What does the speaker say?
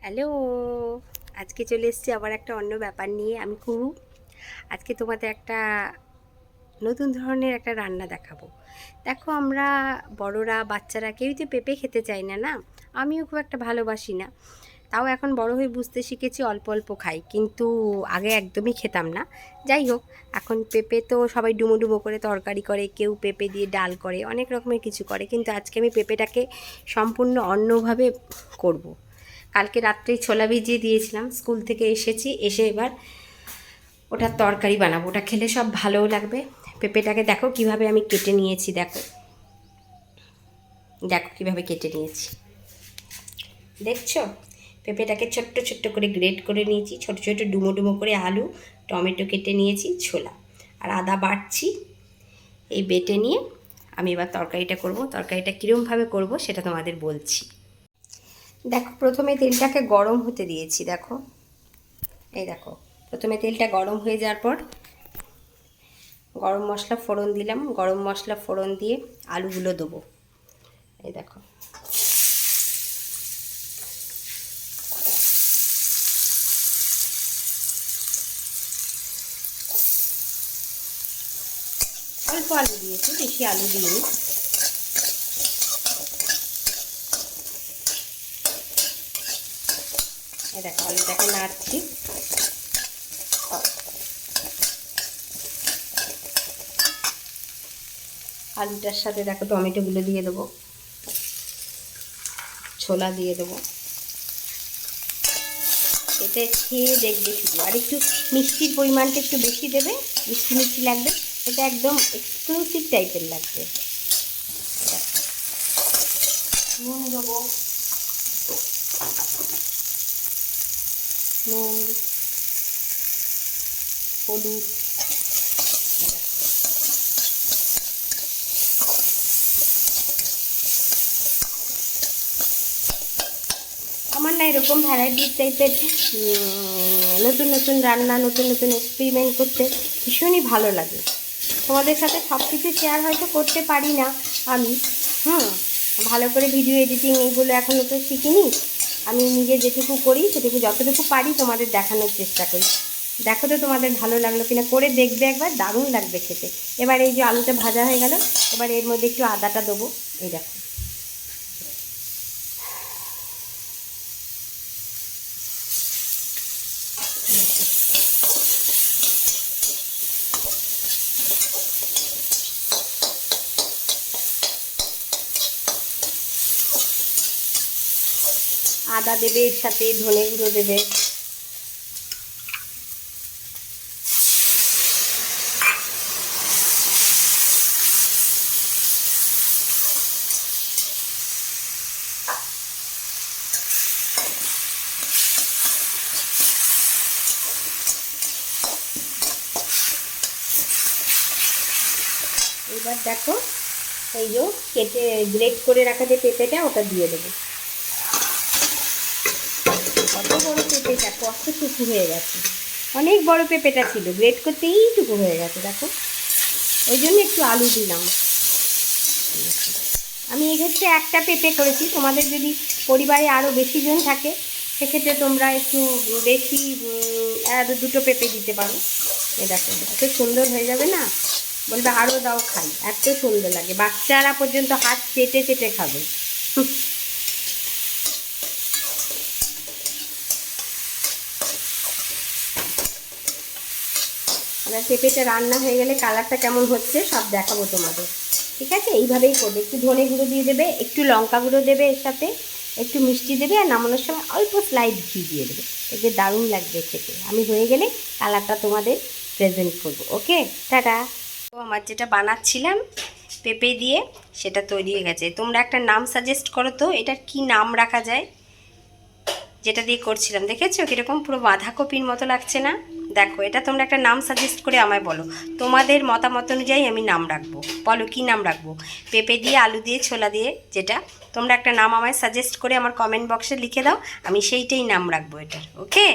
Hello, আজকে চলে এসেছি আবার একটা অন্য ব্যাপার নিয়ে। আমি কুহু। আজকে তোমাদের একটা নতুন ধরনের একটা রান্না দেখাবো। দেখো, আমরা বড়রা বাচ্চারা কেউই তো পেঁপে খেতে চাই না, না? আমিও খুব একটা ভালোবাসি না। তাও এখন বড় হয়ে বুঝতে শিখেছি, অল্প অল্প খাই, কিন্তু আগে একদমই খেতাম না। যাই হোক, এখন পেঁপে তো সবাই ডুমো ডুমো করে তরকারি করে, কেউ পেঁপে দিয়ে ডাল করে, অনেক রকমের কিছু করে, কিন্তু আজকে আমি পেঁপেটাকে সম্পূর্ণ অন্যভাবে করব। কালকে রাত্রেই ছোলা ভিজিয়ে দিয়েছিলাম, স্কুল থেকে এসে এবার ওটার তরকারি বানাবো। ওটা খেলে সব ভালোও লাগবে। পেঁপেটাকে দেখো কিভাবে আমি কেটে নিয়েছি, দেখো দেখো কিভাবে কেটে নিয়েছি, দেখছো? পেঁপেটাকে ছোট্ট ছোট্ট করে গ্রেট করে নিয়েছি, ছোট ছোট ডুমো ডুমো করে আলু টমেটো কেটে নিয়েছি, ছোলা আর আদা বাটছি। এই বেটে নিয়ে আমি এবার তরকারিটা করব। তরকারিটা কীরকমভাবে করব সেটা তোমাদের বলছি। দেখো, প্রথমে তেলটাকে গরম হতে দিয়েছি। দেখো, এই দেখো, প্রথমে তেলটা গরম হয়ে যাওয়ার পর গরম মশলা ফোড়ন দিলাম। গরম মশলা ফোড়ন দিয়ে আলুগুলো দেবো। এই দেখো, অল্প আলু দিয়েছি, বেশি আলু দিইনি। এই দেখো, আলুটাকে নাড়ছি। আলুটার সাথে দেখো টমেটোগুলো দিয়ে দেবো, ছোলা দিয়ে দেবো। এটা খেয়ে দেখবে শুধু। আর একটু মিষ্টির পরিমাণটা একটু বেশি দেবে, মিষ্টি মিষ্টি লাগবে। এটা একদম এক্সক্লুসিভ টাইপের লাগবে। নুন দেবো, নুন, হলুদ। আমার না এরকম ভ্যারাইটি টাইপের নতুন নতুন রান্না, নতুন নতুন এক্সপেরিমেন্ট করতে ভীষণই ভালো লাগে। তোমাদের সাথে সব কিছু শেয়ার হয়তো করতে পারি না আমি, ভালো করে ভিডিও এডিটিং এইগুলো এখনও তো শিখিনি। আমি নিজে যেটুকু করি সেটুকু, যতটুকু পারি তোমাদের দেখানোর চেষ্টা করি। দেখো তো তোমাদের ভালো লাগলো কিনা, করে দেখবে একবার, দারুণ লাগবে খেতে। এবার এই যে আলুটা ভাজা হয়ে গেল, এবার এর মধ্যে একটু আদাটা দেবো। এই দেখো, আদা দেবে, এর সাথে ধনে গুঁড়ো দেবে। এবার দেখো, এই যে কেটে গ্রেট করে রাখা যে পেঁপেটা, ওটা দিয়ে দেবো। কত বড় পেঁপেটা, কতটুকু হয়ে গেছে। অনেক বড় পেঁপেটা ছিল, গ্রেট করতে এইটুকু হয়ে গেছে। দেখো, ওই জন্য একটু আলু দিলাম। আমি এক্ষেত্রে একটা পেঁপে করেছি। তোমাদের যদি পরিবারে আরও বেশি জন থাকে সেক্ষেত্রে তোমরা একটু বেশি আর দুটো পেঁপে দিতে পারো। এ দেখো, এত সুন্দর হয়ে যাবে না, বলবে আরও দাও খাই, এত সুন্দর লাগে। বাচ্চারা পর্যন্ত হাত চেটে চেটে খাবে। এবার পেঁপেটা রান্না হয়ে গেলে কালারটা কেমন হচ্ছে সব দেখাবো তোমাদের, ঠিক আছে? এইভাবেই করবে। একটু ধনে গুঁড়ো দিয়ে দেবে, একটু লঙ্কা গুঁড়ো দেবে, এর সাথে একটু মিষ্টি দেবে, আর নামানোর সময় অল্প স্লাইড ঘি দিয়ে দেবে। এতে দারুণ লাগবে খেতে। আমি হয়ে গেলে কালারটা তোমাদের প্রেজেন্ট করবো। ওকে, টাটা। তো আমার যেটা বানাচ্ছিলাম পেঁপে দিয়ে, সেটা তৈরি হয়ে গেছে। তোমরা একটা নাম সাজেস্ট করো তো, এটার কি নাম রাখা যায়? যেটা দিয়ে করছিলাম, দেখেছো কীরকম পুরো বাঁধাকপির মতো লাগছে না? দেখো, এটা তোমরা একটা নাম সাজেস্ট করে আমায় বলো। তোমাদের মতামত অনুযায়ী আমি নাম রাখবো। বলো কী নাম রাখবো? পেঁপে দিয়ে, আলু দিয়ে, ছোলা দিয়ে, যেটা তোমরা একটা নাম আমায় সাজেস্ট করে আমার কমেন্ট বক্সে লিখে দাও, আমি সেইটাই নাম রাখবো এটার। ওকে।